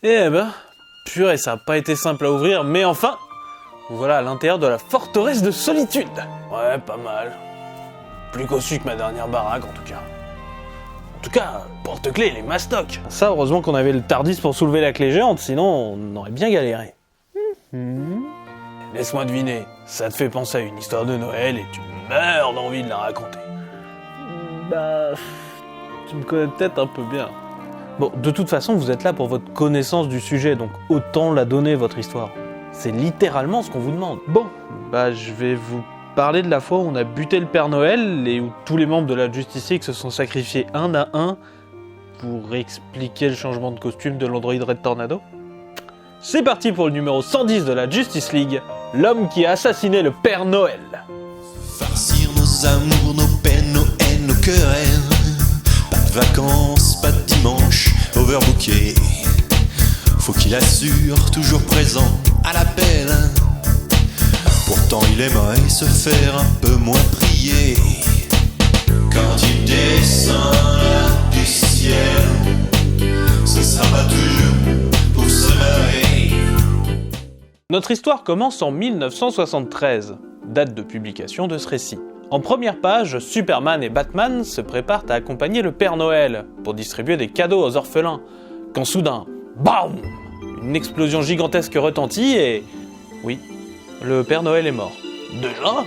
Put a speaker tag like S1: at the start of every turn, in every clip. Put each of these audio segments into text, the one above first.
S1: Eh ben, purée, ça a pas été simple à ouvrir, mais enfin, vous voilà à l'intérieur de la forteresse de solitude. Ouais, pas mal. Plus cossu que ma dernière baraque, en tout cas. En tout cas, porte-clés, les mastocs. Ça, heureusement qu'on avait le Tardis pour soulever la clé géante, sinon on aurait bien galéré. Laisse-moi deviner, ça te fait penser à une histoire de Noël et tu meurs d'envie de la raconter. Bah, tu me connais peut-être un peu bien. Bon, de toute façon, vous êtes là pour votre connaissance du sujet, donc autant la donner, votre histoire. C'est littéralement ce qu'on vous demande. Bon, bah je vais vous parler de la fois où on a buté le Père Noël et où tous les membres de la Justice League se sont sacrifiés un à un pour expliquer le changement de costume de l'androïde Red Tornado. C'est parti pour le numéro 110 de la Justice League, l'homme qui a assassiné le Père Noël.
S2: Farcir nos amours, nos peines, nos haines, nos querelles. Pas de vacances, pas de dimanche, overbooké. Faut qu'il assure, toujours présent à l'appel. Pourtant il aimerait se faire un peu moins prier. Quand il descend là du ciel, ce sera pas toujours pour se marrer.
S1: Notre histoire commence en 1973, date de publication de ce récit. En première page, Superman et Batman se préparent à accompagner le Père Noël pour distribuer des cadeaux aux orphelins, quand soudain, BAM! Une explosion gigantesque retentit et... oui, le Père Noël est mort. Déjà ?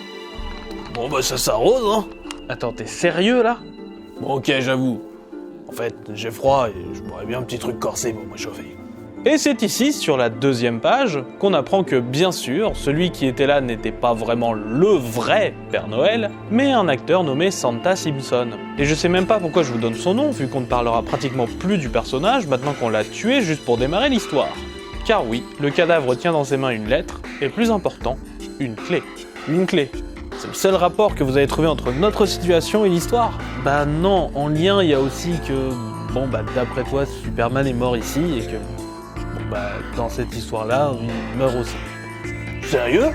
S1: Bon bah ça s'arrose, hein. Attends, t'es sérieux là ? Bon ok, j'avoue. En fait, j'ai froid et je boirais bien un petit truc corsé pour me chauffer. Et c'est ici, sur la deuxième page, qu'on apprend que, bien sûr, celui qui était là n'était pas vraiment le vrai Père Noël, mais un acteur nommé Santa Simpson. Et je sais même pas pourquoi je vous donne son nom, vu qu'on ne parlera pratiquement plus du personnage maintenant qu'on l'a tué juste pour démarrer l'histoire. Car oui, le cadavre tient dans ses mains une lettre, et plus important, une clé. Une clé. C'est le seul rapport que vous avez trouvé entre notre situation et l'histoire ? Bah non, en lien il y a aussi que... bon bah d'après toi, Superman est mort ici et que... bah, dans cette histoire-là, il meurt aussi. Sérieux ?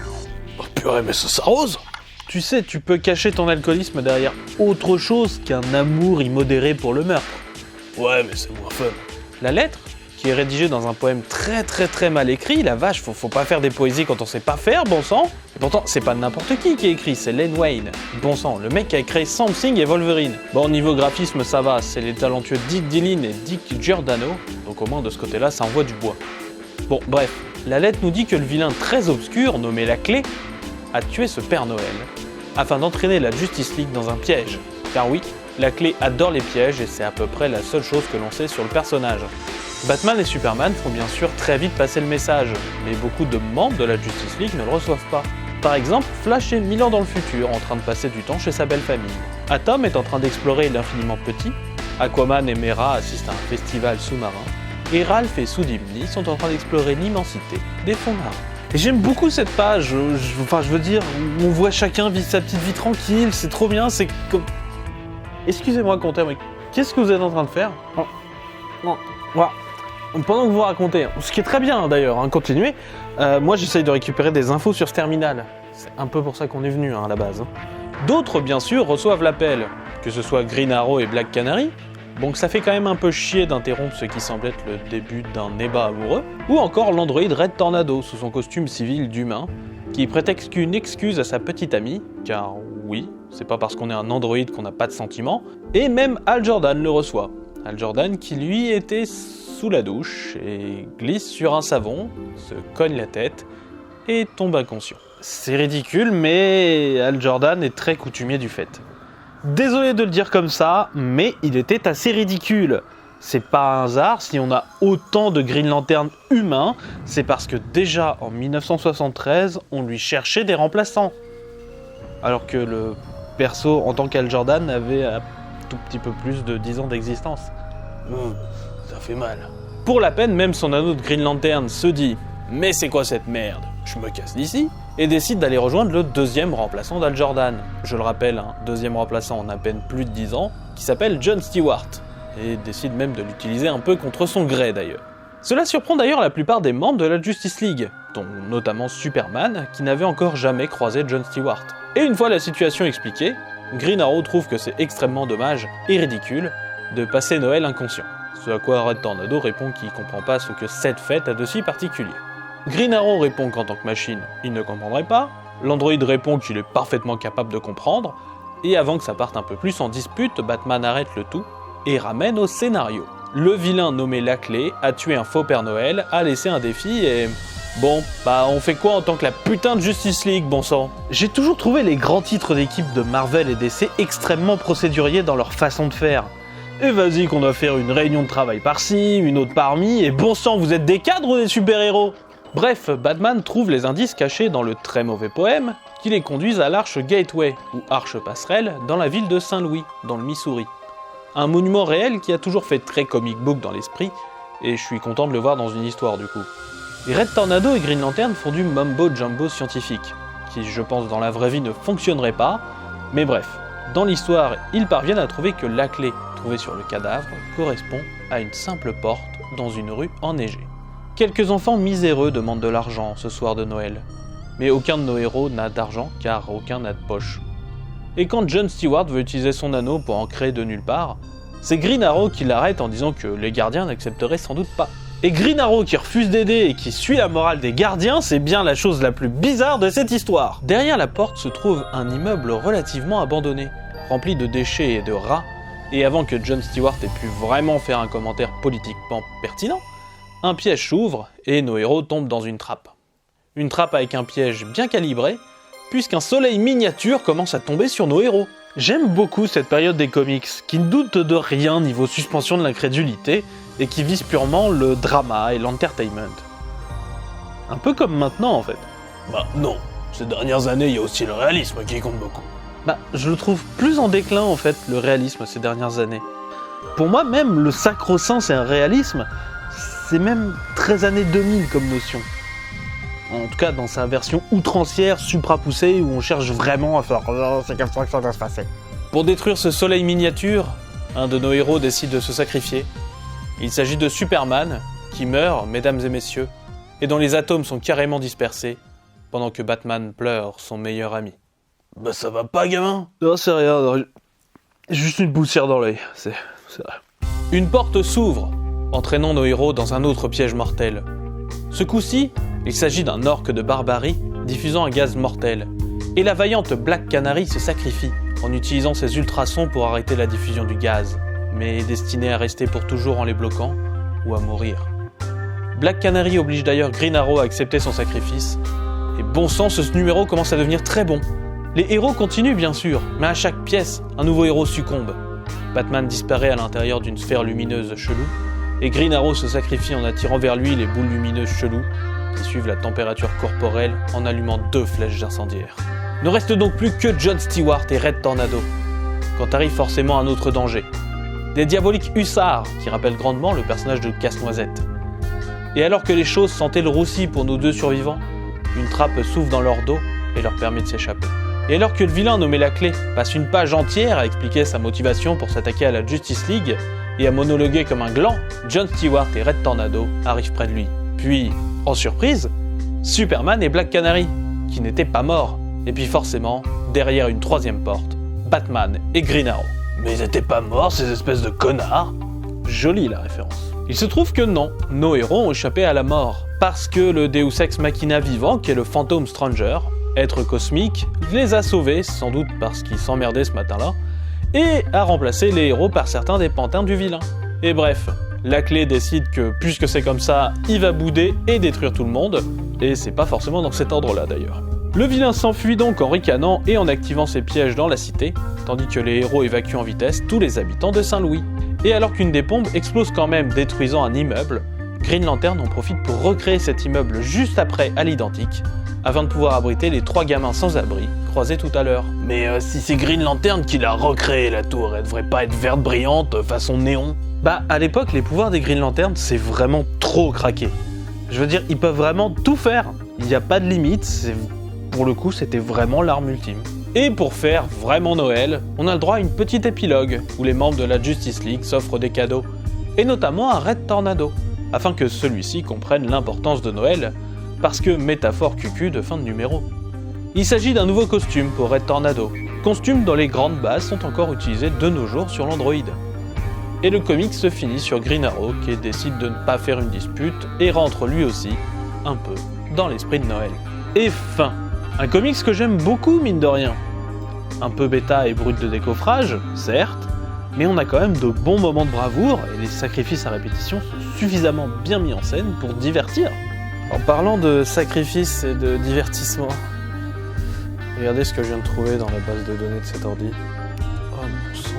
S1: Oh purée, mais ça s'arrose ! Tu sais, tu peux cacher ton alcoolisme derrière autre chose qu'un amour immodéré pour le meurtre. Ouais, mais c'est moins fun. La lettre, qui est rédigée dans un poème très mal écrit, la vache, faut pas faire des poésies quand on sait pas faire, bon sang. Et pourtant, c'est pas n'importe qui a écrit, c'est Len Wayne. Bon sang, le mec qui a créé Swamp Thing et Wolverine. Bon, niveau graphisme, ça va, c'est les talentueux Dick Dillon et Dick Giordano, donc au moins de ce côté-là, ça envoie du bois. Bon, bref, la lettre nous dit que le vilain très obscur, nommé la Clé, a tué ce Père Noël, afin d'entraîner la Justice League dans un piège. Car oui, la Clé adore les pièges et c'est à peu près la seule chose que l'on sait sur le personnage. Batman et Superman font bien sûr très vite passer le message, mais beaucoup de membres de la Justice League ne le reçoivent pas. Par exemple, Flash est 1000 ans dans le futur, en train de passer du temps chez sa belle famille. Atom est en train d'explorer l'infiniment petit, Aquaman et Mera assistent à un festival sous-marin, et Ralph et Sudimni sont en train d'explorer l'immensité des fonds marins. Et j'aime beaucoup cette page, je veux dire, où on voit chacun vivre sa petite vie tranquille, c'est trop bien, c'est comme... Excusez-moi, compteur, mais qu'est-ce que vous êtes en train de faire ? Non, voilà. Pendant que vous racontez, ce qui est très bien d'ailleurs, hein, continuez, moi j'essaye de récupérer des infos sur ce terminal. C'est un peu pour ça qu'on est venu à la base. D'autres, bien sûr, reçoivent l'appel, que ce soit Green Arrow et Black Canary, donc ça fait quand même un peu chier d'interrompre ce qui semble être le début d'un débat amoureux, ou encore l'androïde Red Tornado sous son costume civil d'humain, qui prétexte qu'une excuse à sa petite amie, car oui, c'est pas parce qu'on est un androïde qu'on n'a pas de sentiments, et même Hal Jordan le reçoit. Hal Jordan qui lui était sous la douche et glisse sur un savon, se cogne la tête et tombe inconscient. C'est ridicule, mais Hal Jordan est très coutumier du fait. Désolé de le dire comme ça, mais il était assez ridicule. C'est pas un hasard si on a autant de Green Lantern humains, c'est parce que déjà en 1973, on lui cherchait des remplaçants. Alors que le perso en tant qu'Hal Jordan avait un tout petit peu plus de 10 ans d'existence. Ça fait mal. Pour la peine, même son anneau de Green Lantern se dit « Mais c'est quoi cette merde ? Je me casse d'ici » et décide d'aller rejoindre le deuxième remplaçant d'Hal Jordan. Je le rappelle, un deuxième remplaçant en à peine plus de 10 ans, qui s'appelle John Stewart, et décide même de l'utiliser un peu contre son gré d'ailleurs. Cela surprend d'ailleurs la plupart des membres de la Justice League, dont notamment Superman, qui n'avait encore jamais croisé John Stewart. Et une fois la situation expliquée, Green Arrow trouve que c'est extrêmement dommage et ridicule de passer Noël inconscient. Ce à quoi Red Tornado répond qu'il comprend pas ce que cette fête a de si particulier. Green Arrow répond qu'en tant que machine, il ne comprendrait pas. L'androïde répond qu'il est parfaitement capable de comprendre. Et avant que ça parte un peu plus en dispute, Batman arrête le tout et ramène au scénario. Le vilain nommé Laclé a tué un faux Père Noël, a laissé un défi et... Bon, on fait quoi en tant que la putain de Justice League, bon sang? J'ai toujours trouvé les grands titres d'équipe de Marvel et DC extrêmement procéduriers dans leur façon de faire. Et vas-y qu'on doit faire une réunion de travail par-ci, une autre par-mi, et bon sang, vous êtes des cadres ou des super-héros? Bref, Batman trouve les indices cachés dans le très mauvais poème qui les conduisent à l'Arche Gateway, ou Arche Passerelle, dans la ville de Saint-Louis, dans le Missouri. Un monument réel qui a toujours fait très comic book dans l'esprit, et je suis content de le voir dans une histoire du coup. Et Red Tornado et Green Lantern font du mumbo-jumbo scientifique, qui je pense dans la vraie vie ne fonctionnerait pas, mais bref, dans l'histoire, ils parviennent à trouver que la clé trouvée sur le cadavre correspond à une simple porte dans une rue enneigée. Quelques enfants miséreux demandent de l'argent ce soir de Noël, mais aucun de nos héros n'a d'argent car aucun n'a de poche. Et quand John Stewart veut utiliser son anneau pour en créer de nulle part, c'est Green Arrow qui l'arrête en disant que les gardiens n'accepteraient sans doute pas. Et Green Arrow qui refuse d'aider et qui suit la morale des gardiens, c'est bien la chose la plus bizarre de cette histoire. Derrière la porte se trouve un immeuble relativement abandonné, rempli de déchets et de rats, et avant que John Stewart ait pu vraiment faire un commentaire politiquement pertinent, un piège s'ouvre et nos héros tombent dans une trappe. Une trappe avec un piège bien calibré, puisqu'un soleil miniature commence à tomber sur nos héros. J'aime beaucoup cette période des comics, qui ne doute de rien niveau suspension de l'incrédulité, et qui vise purement le drama et l'entertainment. Un peu comme maintenant en fait.
S3: Non, ces dernières années il y a aussi le réalisme qui compte beaucoup.
S1: Je le trouve plus en déclin en fait, le réalisme ces dernières années. Pour moi même, le sacro-saint c'est un réalisme, c'est même très années 2000 comme notion. En tout cas dans sa version outrancière, supra-poussée, où on cherche vraiment à faire « c'est comme ça que ça doit se passer ». Pour détruire ce soleil miniature, un de nos héros décide de se sacrifier. Il s'agit de Superman, qui meurt, mesdames et messieurs, et dont les atomes sont carrément dispersés, pendant que Batman pleure son meilleur ami.
S3: Ça va pas, gamin?
S1: Non, c'est rien, non. Juste une poussière dans l'œil, c'est vrai. Une porte s'ouvre, entraînant nos héros dans un autre piège mortel. Ce coup-ci, il s'agit d'un orque de barbarie diffusant un gaz mortel, et la vaillante Black Canary se sacrifie en utilisant ses ultrasons pour arrêter la diffusion du gaz, mais est destinée à rester pour toujours en les bloquant, ou à mourir. Black Canary oblige d'ailleurs Green Arrow à accepter son sacrifice, et bon sang, ce numéro commence à devenir très bon. Les héros continuent bien sûr, mais à chaque pièce, un nouveau héros succombe. Batman disparaît à l'intérieur d'une sphère lumineuse chelou, et Green Arrow se sacrifie en attirant vers lui les boules lumineuses cheloues, qui suivent la température corporelle en allumant 2 flèches incendiaires. Ne reste donc plus que John Stewart et Red Tornado, quand arrive forcément un autre danger. Des diaboliques hussards, qui rappellent grandement le personnage de Casse-Noisette. Et alors que les choses sentaient le roussi pour nos 2 survivants, une trappe s'ouvre dans leur dos et leur permet de s'échapper. Et alors que le vilain nommé la clé passe une page entière à expliquer sa motivation pour s'attaquer à la Justice League et à monologuer comme un gland, John Stewart et Red Tornado arrivent près de lui. Puis, en surprise, Superman et Black Canary, qui n'étaient pas morts. Et puis forcément, derrière une 3e porte, Batman et Green Arrow.
S3: Mais ils étaient pas morts, ces espèces de connards?
S1: Jolie la référence. Il se trouve que non, nos héros ont échappé à la mort, parce que le Deus Ex Machina vivant, qui est le Phantom Stranger, être cosmique, les a sauvés, sans doute parce qu'ils s'emmerdaient ce matin-là, et a remplacé les héros par certains des pantins du vilain. Et bref, la clé décide que, puisque c'est comme ça, il va bouder et détruire tout le monde, et c'est pas forcément dans cet ordre-là d'ailleurs. Le vilain s'enfuit donc en ricanant et en activant ses pièges dans la cité, tandis que les héros évacuent en vitesse tous les habitants de Saint-Louis. Et alors qu'une des bombes explose quand même, détruisant un immeuble, Green Lantern en profite pour recréer cet immeuble juste après à l'identique, afin de pouvoir abriter les 3 gamins sans abri croisés tout à l'heure.
S3: Mais si c'est Green Lantern qui l'a recréé la tour, elle devrait pas être verte brillante façon néon?
S1: À l'époque, les pouvoirs des Green Lantern, c'est vraiment trop craqué. Je veux dire, ils peuvent vraiment tout faire. Il n'y a pas de limite, pour le coup, c'était vraiment l'arme ultime. Et pour faire vraiment Noël, on a le droit à une petite épilogue, où les membres de la Justice League s'offrent des cadeaux, et notamment à Red Tornado, afin que celui-ci comprenne l'importance de Noël, parce que métaphore cucu de fin de numéro. Il s'agit d'un nouveau costume pour Red Tornado, costumes dont les grandes bases sont encore utilisées de nos jours sur l'Android. Et le comic se finit sur Green Arrow qui décide de ne pas faire une dispute et rentre lui aussi un peu dans l'esprit de Noël. Et fin. Un comics que j'aime beaucoup mine de rien. Un peu bêta et brut de décoffrage, certes, mais on a quand même de bons moments de bravoure et les sacrifices à répétition sont suffisamment bien mis en scène pour divertir. En parlant de sacrifices et de divertissement, regardez ce que je viens de trouver dans la base de données de cet ordi. Oh mon sang.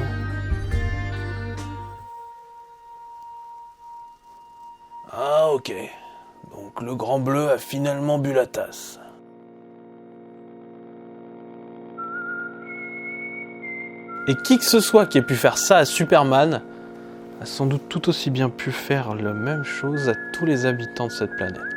S1: Ah ok, donc le grand bleu a finalement bu la tasse. Et qui que ce soit qui ait pu faire ça à Superman a sans doute tout aussi bien pu faire la même chose à tous les habitants de cette planète.